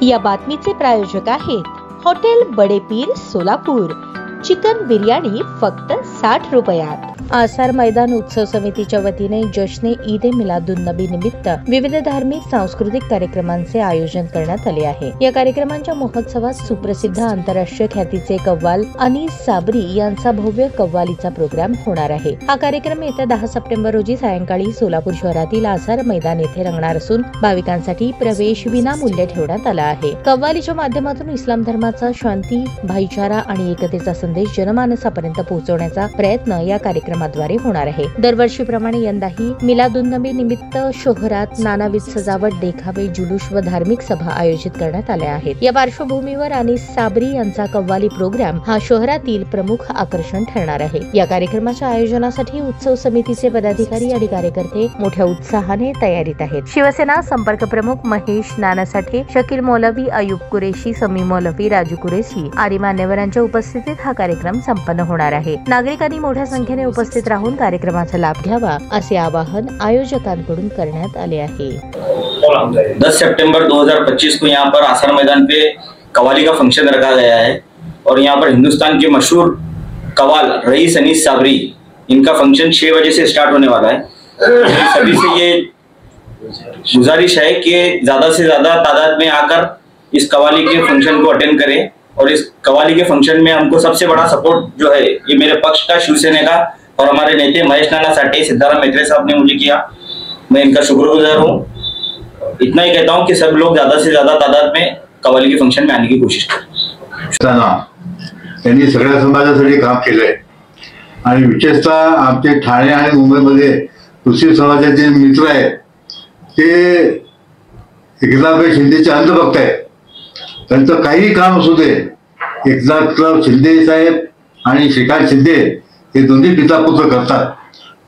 या बातमीचे प्रायोजक आहेत हॉटेल बडे पीर सोलापूर। चिकन बिर्याणी फक्त 60 रुपयात। आसार मैदान उत्सव समितीच्या वतीने जश्ने ईद ए मिलादुन नबी निमित्त विविध धार्मिक सांस्कृतिक कार्यक्रमांचे आयोजन करण्यात आले आहे। या कार्यक्रमांच्या महोत्सवात सुप्रसिद्ध आंतरराष्ट्रीय ख्यातीचे कव्वाल अनीस साबरी यांचा भव्य कव्वालीचा प्रोग्राम होणार आहे। हा कार्यक्रम येत्या 10 सप्टेंबर रोजी सायंकाळी सोलापूर शहरातील आसार मैदान येथे रंगणार असून भाविकांसाठी प्रवेश विनामूल्य ठेवण्यात आला आहे। कव्वालीच्या माध्यमातून इस्लाम धर्माचा शांती, भाईचारा आणि एकतेचा संदेश जनमानसापर्यंत पोहोचवण्याचा प्रयत्न या कार्यक्रमाद्वारे होणार आहे। दरवर्षीप्रमाणे यंदाही मिलादुन नबी निमित्त शहरात नानाविध सजावट, देखावे, जुलूस व धार्मिक सभा आयोजित करण्यात आल्या आहेत। या पार्श्वभूमीवर अनीस साबरी यांचा कव्वाली प्रोग्राम हा शहरातील प्रमुख आकर्षण ठरणार आहे। या कार्यक्रमाच्या आयोजनासाठी उत्सव समितीचे पदाधिकारी आणि कार्यकर्ते मोठ्या उत्साहाने तयारीत आहेत। शिवसेना संपर्क प्रमुख महेश नानासाठे, शकील मौलवी, अयूब कुरेशी, समी मौलवी, राजू कुरेशी आदी मान्यवरांच्या उपस्थितीत हा कार्यक्रम संपन्न होणार आहे। नागरिकांनी मोठ्या संख्येने उपस्थित राहून कार्यक्रमाचा लाभ घ्यावा असे आवाहन आयोजकांकडून करण्यात आले आहे। 10 सितंबर 2025 को यहाँ पर आसार मैदान पे कव्वाली का फंक्शन रखा गया है और यहाँ पर हिंदुस्तान के मशहूर कव्वाल रईस अनीस साबरी, इनका फंक्शन 6 बजे से स्टार्ट होने वाला है। सभी से ये गुजारिश है कि ज्यादा से ज्यादा तादाद में आकर इस कव्वाली के फंक्शन को अटेंड करें और इस कव्वाली के फंक्शन में हमको सबसे बड़ा सपोर्ट जो है ये मेरे पक्ष का, शिवसेना का और हमारे नेता महेश नाना साठे, सिद्धाराम मेत्रे साहब ने मुझे किया। मैं इनका शुक्रगुजार हूँ। इतना ही कहता हूँ कि सब लोग ज्यादा से ज्यादा तादाद में कव्वाली के फंक्शन में आने की कोशिश करें। त्यांनी सगळ्या समाजासाठी काम केलंय आणि विशेषतः आमचे ठाणे आणि मुंबईमध्ये मुस्लिम समाजाचे मित्र आहेत ते एकनाथराव शिंदेचे अंधभक्त आहेत। त्यांचं काही काम असू दे, एकनाथराव शिंदे साहेब आणि श्रीकांत शिंदे हे दोन्ही पिता पुत्र करतात।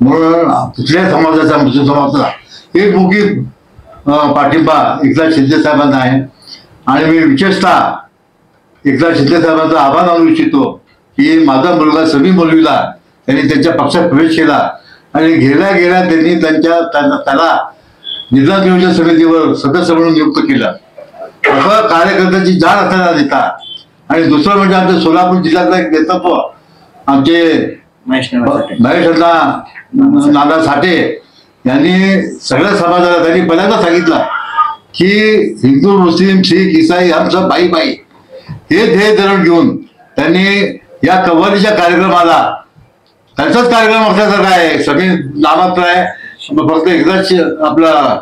म्हणून कुठल्या समाजाचा, मुस्लिम समाजाचा एक मुखी पाठिंबा एकनाथ शिंदे साहेबांना आहे आणि मी विशेषतः एकनाथ शिंदे साहेबांचा आभार मानू इच्छितो की माझा मुलगा समी मौलवीला त्यांनी त्यांच्या पक्षात प्रवेश केला आणि गेल्या त्यांनी त्याला जिल्हा नियोजन समितीवर सदस्य म्हणून नियुक्त केलं। असं कार्यकर्त्याची जाण असलेला नेता आणि दुसरं म्हणजे आमच्या सोलापूर जिल्ह्यातला एक नेतृत्व आमचे महेश नाना साठे यांनी सगळ्या समाजाला त्यांनी पहिल्यांदा सांगितलं की हिंदू, मुस्लिम, शीख, ईसाई हम सब भाई भाई हे ध्येय धरून घेऊन त्यांनी या कव्वालीच्या कार्यक्रमाला त्यांचाच कार्यक्रम असल्यासारखा आहे, सगळे नामात्र आहे, फक्त एकदाच आपला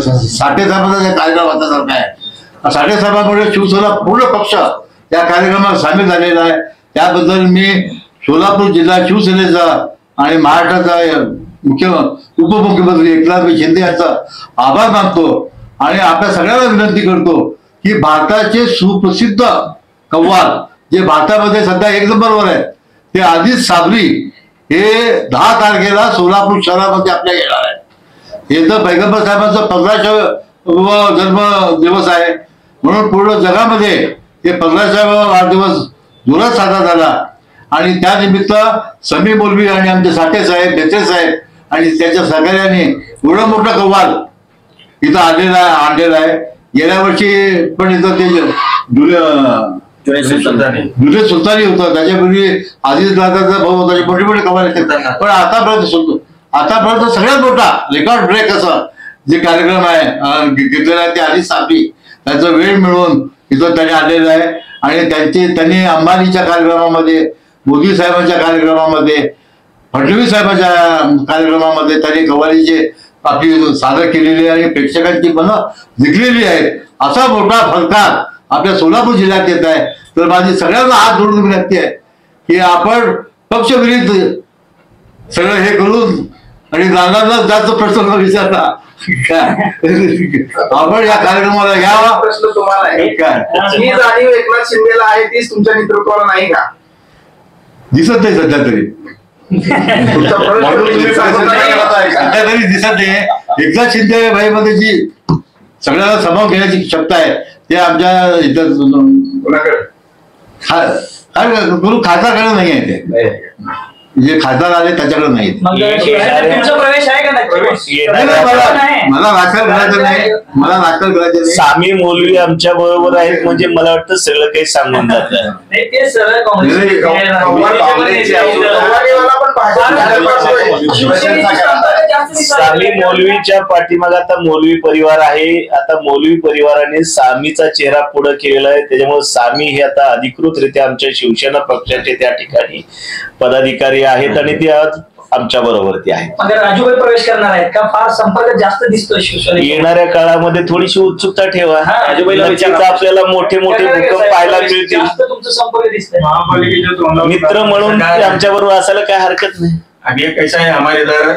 साठे साहेबांचा कार्यक्रम असल्यासारखा आहे। साठे साहेबांमुळे शिवसेना पूर्ण पक्ष या कार्यक्रमात सामील झालेला आहे। त्याबद्दल मी सोलापूर जिल्हा शिवसेनेचा आणि महाराष्ट्राचा उपमुख्यमंत्री एकनाथ शिंदे यांचा आभार मानतो आणि आपल्या सगळ्यांना विनंती करतो की भारताचे सुप्रसिद्ध कव्वाल जे भारतामध्ये सध्या 1 नंबरवर आहे ते अनीस साबरी हे 10 तारखेला सोलापूर शहरामध्ये आपल्या येणार आहे। हे तर पैगंबर साहेबांचा 15वा जन्म दिवस आहे, म्हणून पूर्ण जगामध्ये हे 15वा वाढदिवस जोरात साजरा झाला आणि त्यानिमित्त समी मौलवी आणि आमचे साठे साहेब, मेत्रे साहेब आणि त्यांच्या सहकार्याने एवढं मोठं कव्वाल इथं आणलेला आहे। गेल्या वर्षी पण इथं ते जुने सुलतानी होतं, त्याच्यापूर्वी आदिल दादाचा भाऊ होता, मोठे मोठे कव्वाल येतात, पण आतापर्यंत सगळ्यात मोठा रेकॉर्ड ब्रेक असं जे कार्यक्रम आहे घेतलेला आहे ते अनीस साबरी त्याचा वेळ मिळवून इथं त्याने आणलेला आहे आणि त्यांनी अंबानीच्या कार्यक्रमामध्ये, मोदी साहेबांच्या कार्यक्रमामध्ये, फडणवीस साहेबांच्या कार्यक्रमामध्ये त्यांनी कव्वालीचे आपली सादर केलेली आणि प्रेक्षकांची मनं जिंकलेली आहेत। असा मोठा फलकार आपल्या सोलापूर जिल्ह्यात येत आहे। तर माझी सगळ्यांना हात जोडून विनंती आहे की आपण पक्षविरुद्ध सगळं हे करून आणि नानांना जास्त प्रश्न विचारला आपण या कार्यक्रमाला घ्यावा। प्रश्न तुम्हाला आहे जी जाणीव एकनाथ शिंदेला आहे तीच तुमच्या नेतृत्वाला नाही का? दिसत नाही सध्या तरी, सध्या तरी दिसत नाही। एकनाथ शिंदे भाई मध्ये जी सगळ्यांना सामावून घेण्याची क्षमता आहे ते आमच्या इथं खासदारकडे नाही आहे, ते जे खासदार आले त्याच्याकडे नाही। प्रवेश आहे का? मला दाखल करायचं नाही, मला दाखल करायचं नाही. सामी मौलवी आमच्या बरोबर आहेत म्हणजे मला वाटतं सगळं काही सांगून जातं. सामी मौलवीच्या पाठीमागे आता मौलवी परिवार आहे. आता मौलवी परिवाराने सामीचा चेहरा पुढे केलेला आहे. त्याच्यामुळे सामी हे आता अधिकृतरित्या आमच्या शिवसेना पक्षाचे त्या ठिकाणी पदाधिकारी आहेत आणि ते आज आमच्या बरोबरती आहेत. राजूभाई प्रवेश करणार आहेत का? फार संपर्क जास्त दिसतोय शिवसेना. येणाऱ्या काळामध्ये थोडीशी उत्सुकता ठेवा. आपल्याला मोठे मोठे भूकंप पाहायला मिळतील. तुमचा संपर्क दिसतोय. मित्र म्हणून आमच्या बरोबर असायला काय हरकत नाही. अभी कैसा है, हमारे इधर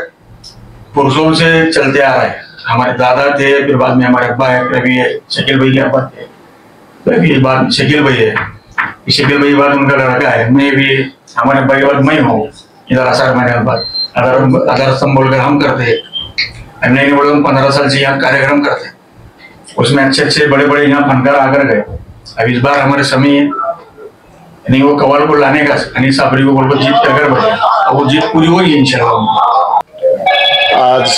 पुरुषों से चलते आ रहा है. हमारे दादा थे, फिर बाद में हमारे अब्बा है, रवि है, शकील भाई के अब्बा थे, रवि बाद शकील भाई है, शकील भाई बाद उनका लड़का है, मैं भी हमारे अब्बा के बाद मैं हूँ इधर आसार महीने के बाद. अदर स्तंभ बोलकर हम करते हैं. नहीं बोले 15 साल से यहाँ कार्यक्रम करते हैं. उसमें अच्छे अच्छे बड़े बड़े यहाँ फनकार आकर गए. अब इस बार हमारे समी नहीं वो कवाल को लाने का आणि साबरी को बोल जीत टक्कर बढ़े. वो जीत पूरी होगी इंशाल्लाह. आज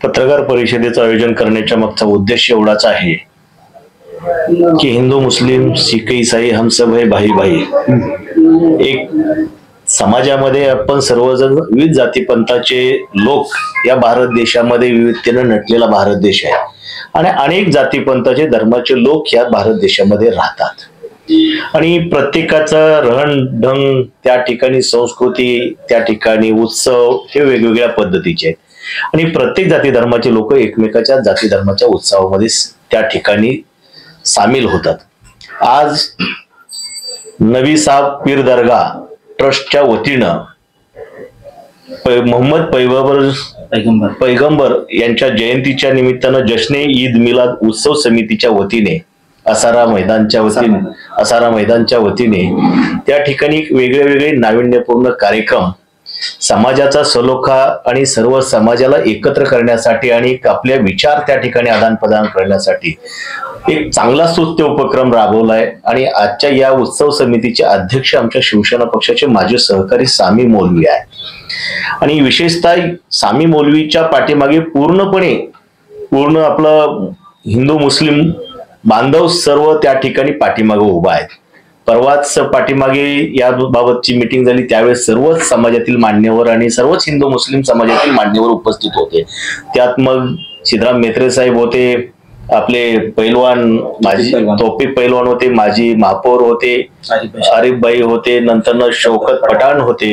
पत्रकार परिषदेचं आयोजन करण्याच्या मागचा उद्देश एवढाच आहे की हिंदू मुस्लिम शीख ईसाई हम सब है भाई भाई. एक समाजामध्ये आपण सर्वजण विविध जातीपंथाचे लोक या भारत देशामध्ये विविधतेनं नटलेला भारत देश आहे आणि अनेक जातीपंथाचे धर्माचे लोक या भारत देशामध्ये राहतात आणि प्रत्येकाचं रहन ढंग त्या ठिकाणी संस्कृती त्या ठिकाणी उत्सव हे वेगवेगळ्या पद्धतीचे आहेत आणि प्रत्येक जाती धर्माचे लोक एकमेकाच्या जाती धर्माच्या उत्सवामध्ये त्या ठिकाणी सामील होतात. आज नवी साब पीर दर्गा ट्रस्टच्या वतीनं मोहम्मद पैगंबर यांच्या जयंतीच्या निमित्तानं जश्ने ईद मिलाद उत्सव समितीच्या वतीने आसारा मैदानच्या वतीने त्या ठिकाणी वेगळे वेगळे नाविन्यपूर्ण कार्यक्रम समाजाचा सलोखा आणि सर्व समाजाला एकत्र करण्यासाठी आणि आपल्या विचार त्या ठिकाणी आदान प्रदान करण्यासाठी एक चांगला स्तुत्य उपक्रम राबवलाय आणि आजच्या या उत्सव समितीचे अध्यक्ष आमच्या शिवसेना पक्षाचे माजी सहकारी सामी मौलवी आहे आणि विशेषतः सामी मौलवीच्या पाठीमागे पूर्ण आपलं हिंदू मुस्लिम बांधव सर्व त्या ठिकाणी पाठीमागे उभा आहेत. परवाच पाठीमागे या बाबतची मीटिंग झाली त्यावेळेस सर्वच समाजातील मान्यवर आणि सर्वच हिंदू मुस्लिम समाजातील मान्यवर उपस्थित होते. त्यात मग सिद्धराम मेत्रे साहेब होते, आपले पैलवान माजी तौफिक पैलवान होते, माजी महापौर होते, आरिफ भाई होते, नंतर शौकत पठाण होते,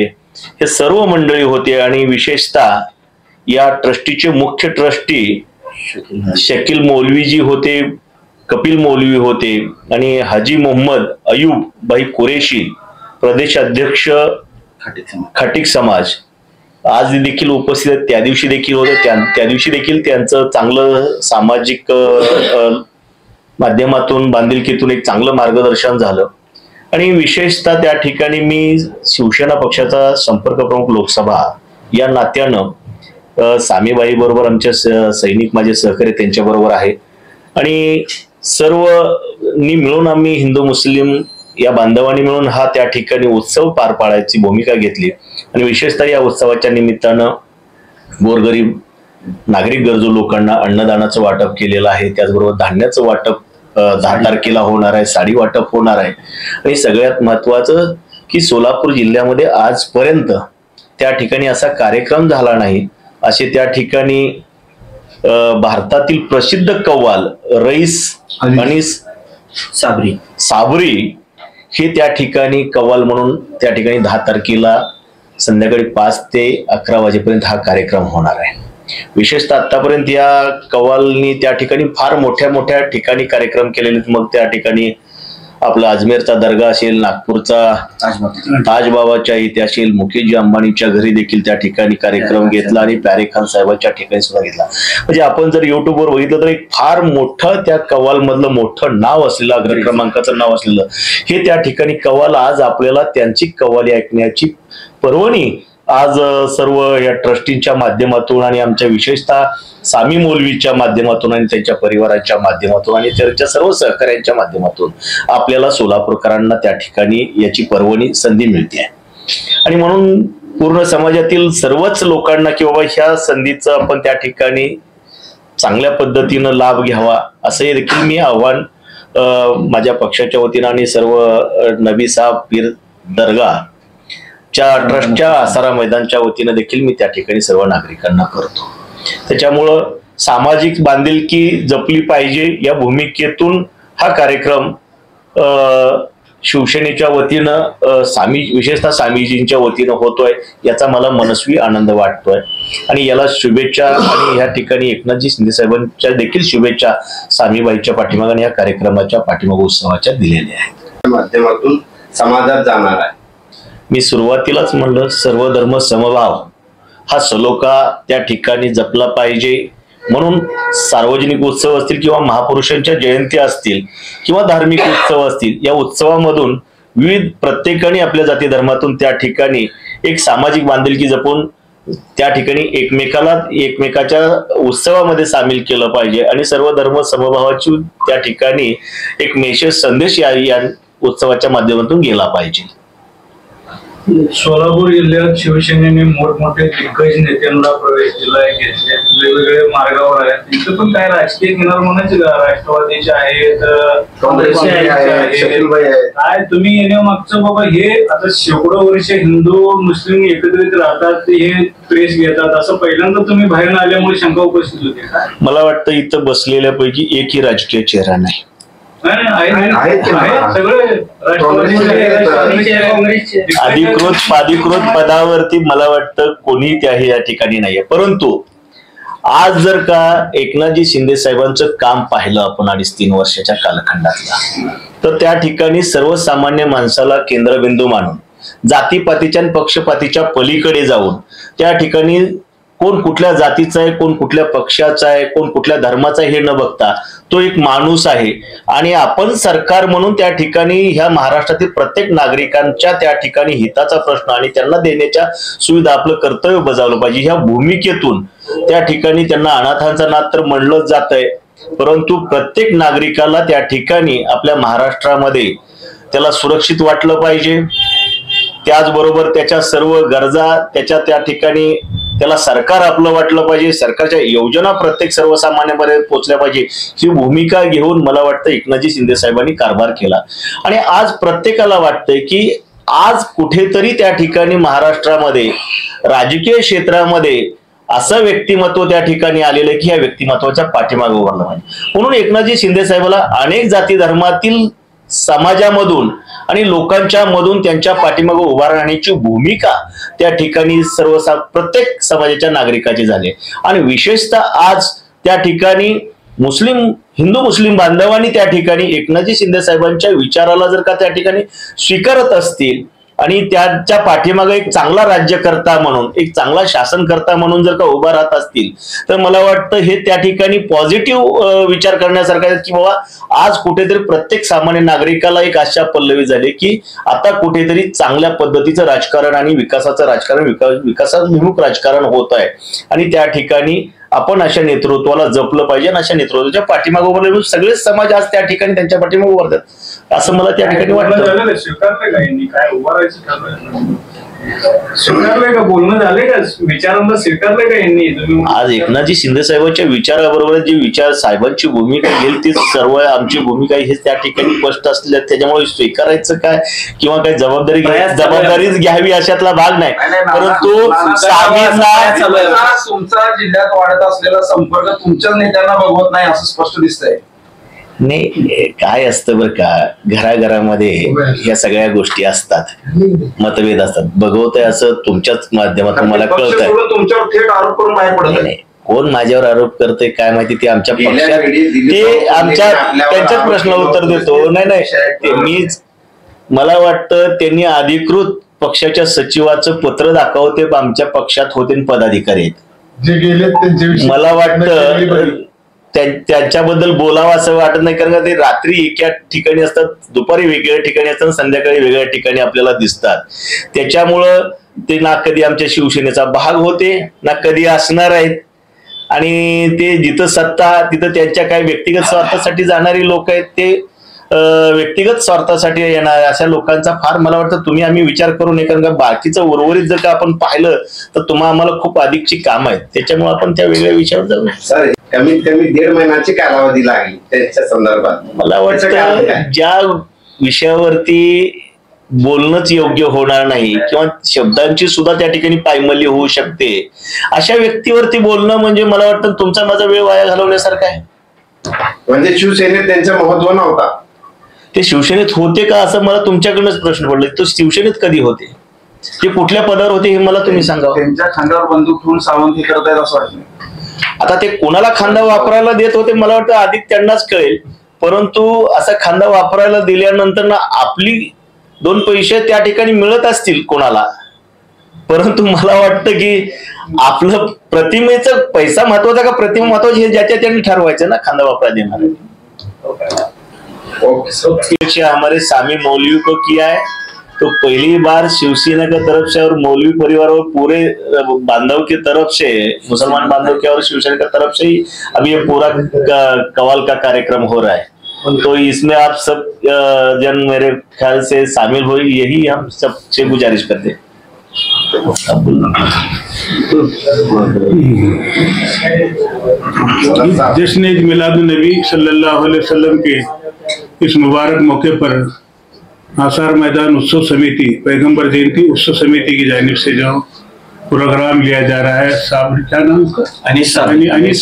हे सर्व मंडळी होते आणि विशेषतः या ट्रस्टीचे मुख्य ट्रस्टी शकील मौलवीजी होते, कपिल मौलवी होते आणि हाजी मोहम्मद अयूब भाई कुरेशी प्रदेश अध्यक्ष खाटिक समाज आज देखील उपस्थित आहेत. त्या दिवशी देखील होते. त्या दिवशी देखील त्यांचं चांगलं सामाजिक माध्यमातून बांधिलकीतून एक चांगलं मार्गदर्शन झालं आणि विशेषतः त्या ठिकाणी मी शिवसेना पक्षाचा संपर्क प्रमुख लोकसभा या नात्यानं सामीबाई बरोबर आमच्या सैनिक माझे सहकारी त्यांच्या बरोबर आहे आणि सर्वनी मिळून आम्ही हिंदू मुस्लिम या बांधवांनी मिळून हा त्या ठिकाणी उत्सव पार पाडायची भूमिका घेतली आणि विशेषतः या उत्सवाच्या निमित्तानं गोरगरीब नागरिक गरजू लोकांना अन्नदानाचं वाटप केलेलं आहे. त्याचबरोबर धान्याचं वाटप 10 तारखेला होणार आहे, साडी वाटप होणार आहे आणि सगळ्यात महत्वाचं की सोलापूर जिल्ह्यामध्ये आजपर्यंत त्या ठिकाणी असा कार्यक्रम झाला नाही असे त्या ठिकाणी भारतातील प्रसिद्ध कव्वाल रईस आणि साबरी हे त्या ठिकाणी कव्वाल म्हणून त्या ठिकाणी 10 तारखेला संध्याकाळी 5 ते 11 वाजेपर्यंत हा कार्यक्रम होणार आहे. विशेषतः आतापर्यंत या कव्वालनी त्या ठिकाणी फार मोठ्या ठिकाणी कार्यक्रम केलेले. मग त्या ठिकाणी आपला अजमेरचा दर्गा असेल, नागपूरचा ताजबाबाच्या इथे असेल, मुकेशजी अंबानीच्या घरी देखील त्या ठिकाणी कार्यक्रम घेतला आणि प्यारे खान साहेबांच्या ठिकाणी सुद्धा घेतला. म्हणजे आपण जर युट्यूबवर बघितलं तर एक फार मोठं त्या कव्वाल मधलं मोठं नाव असलेलं अग्र क्रमांकाचं नाव असलेलं हे त्या ठिकाणी कव्वाल आज आपल्याला त्यांची कव्वाली ऐकण्याची पर्वणी आज सर्व या ट्रस्टींच्या माध्यमातून आणि आमच्या विशेषतः सामी मौलवीच्या माध्यमातून आणि त्यांच्या परिवाराच्या माध्यमातून आणि त्यांच्या सर्व सहकार्यांच्या माध्यमातून आपल्याला सोलापूरकरांना त्या ठिकाणी याची पर्वणी संधी मिळते आणि म्हणून पूर्ण समाजातील सर्वच लोकांना की बाबा ह्या संधीचा आपण त्या ठिकाणी चांगल्या पद्धतीनं लाभ घ्यावा असं देखील मी आव्हान माझ्या पक्षाच्या वतीनं आणि सर्व नबी साहेब पीर दर्गाच्या ट्रस्टच्या आसारा मैदानच्या वतीनं देखील मी त्या ठिकाणी सर्व नागरिकांना करतो. त्याच्यामुळं सामाजिक बांधिलकी जपली पाहिजे या भूमिकेतून हा कार्यक्रम शिवसेनेच्या वतीनं विशेषतः स्वामीजींच्या वतीनं होतोय याचा मला मनस्वी आनंद वाटतोय आणि याला शुभेच्छा आणि या ठिकाणी एकनाथजी शिंदे साहेबांच्या देखील शुभेच्छा स्वामीबाईच्या पाठीमागे या कार्यक्रमाच्या पाठीमागे उत्सवाच्या दिलेल्या आहेत. माध्यमातून समाजात जाणार आहे. मी सुरुवातीलाच म्हणलं सर्व धर्म समभाव हा सलोखा त्या ठिकाणी जपला पाहिजे म्हणून सार्वजनिक उत्सव असतील किंवा महापुरुषांच्या जयंती असतील किंवा धार्मिक उत्सव असतील या उत्सवामधून विविध प्रत्येकाने आपल्या जाती धर्मातून त्या ठिकाणी एक सामाजिक बांधिलकी जपून त्या ठिकाणी एकमेकाच्या उत्सवामध्ये सामील केलं पाहिजे आणि सर्व धर्म समभावाची त्या ठिकाणी एक मेसेज संदेश या उत्सवाच्या माध्यमातून गेला पाहिजे. सोलापूर जिल्ह्यात शिवसेनेने मोठमोठे दिग्गज नेत्यांना प्रवेश दिलाय, घेतले, वेगवेगळे मार्गावर आहेत. तिथं पण काय राजकीय किनार म्हणायचे का? राष्ट्रवादीचे आहेत, काँग्रेसचे आहेत. काय तुम्ही येण्यामागचं बाबा हे आता शेकडो वर्ष हिंदू मुस्लिम एकत्रित राहतात हे प्रेस घेतात असं पहिल्यांदा तुम्ही बाहेर आल्यामुळे शंका उपस्थित होते का? मला वाटतं इथं बसलेल्यापैकी एकही राजकीय चेहरा नाही. अधिकृत पदावरती मला वाटतं कोणी त्याही या ठिकाणी नाहीये. परंतु आज जर का एकनाथजी शिंदे साहेबांचं काम पाहिलं आपण 2.5-3 वर्षाच्या कालखंडातला तर त्या ठिकाणी सर्वसामान्य माणसाला केंद्रबिंदू मानून जातीपातीच्या पक्षपातीच्या पलीकडे जाऊन त्या ठिकाणी कोण कुठल्या जातीचा आहे, कोण कुठल्या पक्षाचा आहे, कोण कुठल्या धर्माचा आहे हे न बघता तो एक माणूस आहे आणि आपण सरकार म्हणून त्या ठिकाणी ह्या महाराष्ट्रातील प्रत्येक नागरिकांच्या त्या ठिकाणी हिताचा प्रश्न आणि त्यांना देण्याच्या सुविधा आपलं कर्तव्य बजावलं पाहिजे ह्या भूमिकेतून त्या ठिकाणी त्यांना अनाथांचा नाद तर म्हणलं जात आहे. परंतु प्रत्येक नागरिकाला त्या ठिकाणी आपल्या महाराष्ट्रामध्ये त्याला सुरक्षित वाटलं पाहिजे. त्याचबरोबर त्याच्या सर्व गरजा त्या ठिकाणी त्याला सरकार आपलं वाटलं पाहिजे, सरकारच्या योजना प्रत्येक सर्वसामान्यांपर्यंत पोहोचल्या पाहिजे ही भूमिका घेऊन मला वाटतं एकनाथजी शिंदे साहेबांनी कारभार केला. आणि आज प्रत्येकाला वाटतंय की आज कुठेतरी त्या ठिकाणी महाराष्ट्रामध्ये राजकीय क्षेत्रामध्ये असं व्यक्तिमत्व त्या ठिकाणी आलेलं आहे की या व्यक्तिमत्वाच्या पाठीमागे उभारलं पाहिजे. म्हणून एकनाथजी शिंदे साहेबाला अनेक जाती धर्मातील समाजामधून आणि लोकांच्या मधून त्यांच्या पाठीमागे उभा राहण्याची भूमिका त्या ठिकाणी प्रत्येक समाजाच्या नागरिकाची झाली आणि विशेषतः आज त्या ठिकाणी हिंदू मुस्लिम बांधवांनी त्या ठिकाणी एकनाथजी शिंदे साहेबांच्या विचाराला जर का त्या ठिकाणी स्वीकारत असतील आणि त्याच्या पाठीमागे एक चांगला राज्यकर्ता म्हणून एक चांगला शासनकर्ता म्हणून जर का उभा राहत असतील तर मला वाटतं हे त्या ठिकाणी पॉझिटिव्ह विचार करण्यासारखं आहे की बाबा आज कुठेतरी प्रत्येक सामान्य नागरिकाला एक आशा पल्लवी झाली की आता कुठेतरी चांगल्या पद्धतीचं राजकारण आणि विकासाचं राजकारण विकासाभिमुख राजकारण होत आहे आणि त्या ठिकाणी आपण अशा नेतृत्वाला जपलं पाहिजे आणि अशा नेतृत्वाच्या पाठीमागे उभारले सगळेच समाज आज त्या ठिकाणी त्यांच्या पाठीमागे उभारतात असं मला त्या ठिकाणी वाटतं. स्वीकारलंय का? बोलणं झालंय का? विचारांना स्वीकारलंय का यांनी? आज एकनाथजी शिंदे साहेबांच्या विचाराबरोबर जे विचार साहेबांची भूमिका घेईल ती सर्व आमची भूमिका हे त्या ठिकाणी स्पष्ट असलेल्या त्याच्यामुळे स्वीकारायचं काय किंवा काही जबाबदारीच घ्यावी अशातला भाग नाही. परंतु तुमचा जिल्ह्यात वाढत असलेला संपर्क तुमच्या नेत्यांना बघवत नाही असं स्पष्ट दिसतंय. नाही काय असतं बरं का घराघरामध्ये या सगळ्या गोष्टी असतात, मतभेद असतात. बघवतंय असं तुमच्याच माध्यमातून मला कळतंय. तुमच्यावर थेट आरोप करून बाहेर पडत नाही. कोण माझ्यावर आरोप करतोय काय माहिती ते आमच्या पक्षात ते त्यांच्याच प्रश्नाला उत्तर देतो. नाही मीच मला वाटतं त्यांनी अधिकृत पक्षाच्या सचिवाचं पत्र दाखवते आमच्या पक्षात होते पदाधिकारी आहेत जे गेले त्यांच्याविषयी मला वाटतं त्यांच्याबद्दल बोलावं असं वाटत नाही कारण ते रात्री एका ठिकाणी असतात, दुपारी वेगळ्या ठिकाणी असतात, संध्याकाळी वेगळ्या ठिकाणी आपल्याला दिसतात. त्याच्यामुळं ते ना कधी आमच्या शिवसेनेचा भाग होते ना कधी असणार आहेत आणि ते जिथं सत्ता तिथं त्यांच्या काही व्यक्तिगत स्वार्थासाठी जाणारी लोक आहेत ते व्यक्तिगत स्वार्थासाठी येणार अशा लोकांचा फार मला वाटतं तुम्ही आम्ही विचार करू नये, कारण का बाकीचं उर्वरित जर का आपण पाहिलं तर आम्हाला खूप अधिकची काम आहेत, त्याच्यामुळे आपण त्या वेगळ्या विषयावर जाऊ. सर कमीत कमी 1.5 महिन्याची कालावधी लागली त्याच्या संदर्भात. मला वाटतं ज्या विषयावरती बोलणंच योग्य होणार नाही किंवा शब्दांची सुद्धा त्या ठिकाणी पायमल्ली होऊ शकते अशा व्यक्तीवरती बोलणं म्हणजे मला वाटतं तुमचा माझा वेळ वाया घालवण्यासारखा आहे. म्हणजे शिवसेनेत त्यांचं महत्व नव्हता. ते शिवसेनेत होते का असं मला तुमच्याकडनंच प्रश्न पडला. तो शिवसेनेत कधी होते, ते कुठल्या पदावर होते हे मला तुम्ही सांगा. त्यांच्या खांद्यावर बंदूक ठेवून सावंत हे करतायत असं वाटतं. आता ते कोणाला खांदा वापरायला देत होते मला वाटतं अधिक त्यांनाच कळेल, परंतु असा खांदा वापरायला दिल्यानंतर ना आपली 2 पैसे त्या ठिकाणी मिळत असतील कोणाला, परंतु मला वाटतं की आपलं प्रतिमेचा पैसा महत्वाचा का प्रतिमा महत्वाची हे ज्याच्या त्यांनी ठरवायचं ना खांदा वापरायला देणार. हमारे सामी मौलवी को किया है तो पहली बार शिवसेना की तरफ से और मौलवी परिवार और पूरे बांधव की तरफ से, मुसलमान बांधव के और शिवसेना की तरफ से ही अभी ये पूरा कवाल का कार्यक्रम हो रहा है. तो इसमें आप सब जन मेरे ख्याल से शामिल हो, यही हम सबसे गुजारिश करते हैं. जश्न ईद मिलादुन नबी सल्लल्लाहु अलैहि वसल्लम के इस मुबारक मौके पर आसार मैदान उत्सव समिति, पैगंबर जयंती उत्सव समिति की जानिब से जो प्रोग्राम लिया जा रहा है, साबरी, क्या नाम उसका, अनीस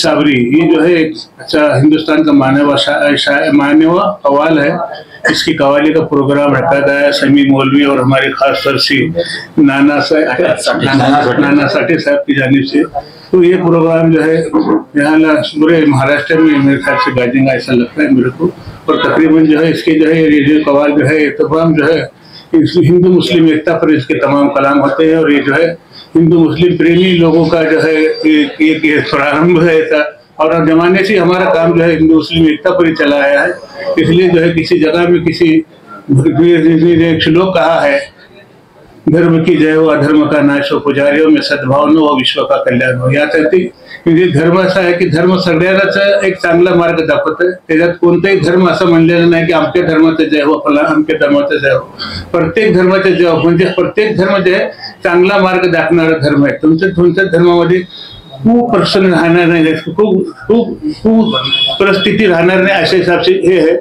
साबरी, ये जो है एक अच्छा हिंदुस्तान का मानव कवाल है. इसकी कवाली का प्रोग्राम रखा गया है समी मौलवी और हमारे खास सरसी नाना साठे साहब की जानिब से. तो ये प्रोग्राम जो है यहाँ पूरे महाराष्ट्र में मेरे ख्याल से गाजेगा ऐसा लगता है मेरे को. और तकरीबन जो है इसके जो है ये जो कवाल जो है तमाम जो है हिंदू मुस्लिम एकता पर इसके तमाम कलाम होते हैं. और ये जो है हिंदू मुस्लिम प्रेमी लोगों का जो है एक प्रारंभ है ऐसा. और जमाने से हमारा काम जो है हिंदू मुस्लिम एकता पर ही चला आया है. इसलिए जो है किसी जगह में किसी एक श्लोक कहा है, धर्म की जय हो अधर्म का नाश हो, पुजारियों में सद्भाव न हो विश्व का कल्याण हो. यासाठी म्हणजे धर्म असा आहे की धर्म सगळ्यांनाच एक चांगला मार्ग दाखवतोय. त्याच्यात कोणताही धर्म असं म्हणलेलं नाही की आमच्या धर्माचं जय हो, आमच्या धर्माचं जय हो. प्रत्येक धर्माचं जय हो, म्हणजे प्रत्येक धर्म जे आहे चांगला मार्ग दाखवणारा धर्म आहे. तुमच्या धर्मामध्ये खूप प्रसन्न राहणार नाही, खूप परिस्थिती राहणार नाही अशा हिसाबचे हे आहे.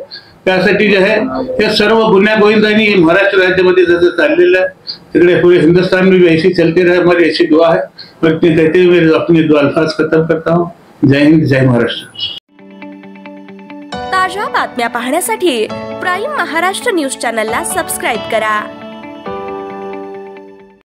त्यासाठी जे आहे हे सर्व गुन्ह्या गोविंदांनी महाराष्ट्र राज्यामध्ये जसं चाललेलं आहे तिकडे पूरे हिंदुस्तान में भी ऐसी चलते रहे, हमारी ऐसी दुआ है. और इतने कहते हुए मैं अपने दो अल्फाज खत्म करता हूँ. जय हिंद, जय महाराष्ट्र. ताज्या बातम्या पाहण्यासाठी प्राईम महाराष्ट्र न्यूज चॅनलला सबस्क्राईब करा.